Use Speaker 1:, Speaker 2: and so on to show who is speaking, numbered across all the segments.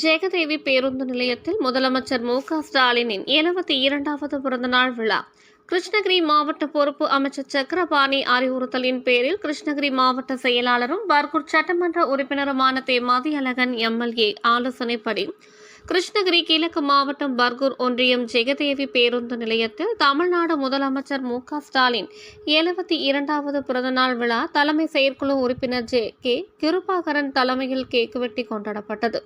Speaker 1: ஜெகதேவி பேருந்து நிலையத்தில் முதலமைச்சர் மு.க.ஸ்டாலினின் 72வது பிறந்தநாள் விழா. கிருஷ்ணகிரி மாவட்ட பொறுப்பு அமைச்சர் சக்கரபாணி அறிவுறுத்தலின் பேரில் கிருஷ்ணகிரி மாவட்ட செயலாளரும் பர்கூர் சட்டமன்ற உறுப்பினருமான மதியழகன் எம்எல்ஏ ஆலோசனைப்படி கிருஷ்ணகிரி கிழக்கு மாவட்டம் பர்கூர் ஒன்றியம் ஜெகதேவி பேருந்து நிலையத்தில் தமிழ்நாடு முதலமைச்சர் மு.க.ஸ்டாலின் 72வது பிறந்தநாள் விழா தலைமை செயற்குழு உறுப்பினர் கே. கிருபாகரன் தலைமையில் கேக் வெட்டி கொண்டாடப்பட்டது.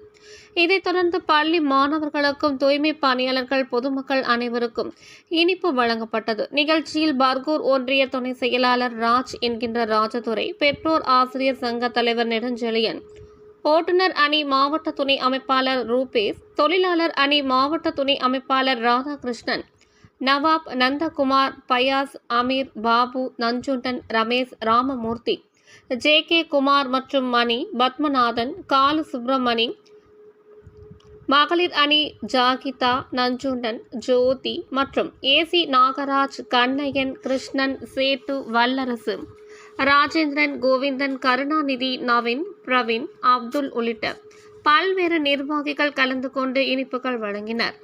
Speaker 1: இதைத் தொடர்ந்து பள்ளி மாணவர்களுக்கும் தூய்மை பணியாளர்கள் பொதுமக்கள் அனைவருக்கும் இனிப்பு வழங்கப்பட்டது. நிகழ்ச்சியில் பர்கூர் ஒன்றிய துணை செயலாளர் ராஜ் என்கின்ற ராஜதுரை, பெற்றோர் ஆசிரியர் சங்க தலைவர் நெடுஞ்செழியன், ஓட்டுநர் அணி மாவட்ட துணை அமைப்பாளர் ரூபேஷ், தொழிலாளர் அணி மாவட்ட துணை அமைப்பாளர் ராதாகிருஷ்ணன், நவாப், நந்தகுமார், பயாஸ், அமீர், பாபு, நஞ்சுண்டன், ரமேஷ், ராமமூர்த்தி, கே. குமார் மற்றும் மணி, பத்மநாதன், காலு சுப்பிரமணி, மகளிர் அணி ஜாகிதா, நஞ்சுண்டன், ஜோதி மற்றும் ஏசி நாகராஜ், கண்ணையன், கிருஷ்ணன், சேட்டு, வல்லரசு, ராஜேந்திரன், கோவிந்தன், கருணாநிதி, நவீன், பிரவீன், அப்துல் உள்ளிட்ட பல்வேறு நிர்வாகிகள் கலந்து கொண்டு இனிப்புகள் வழங்கினர்.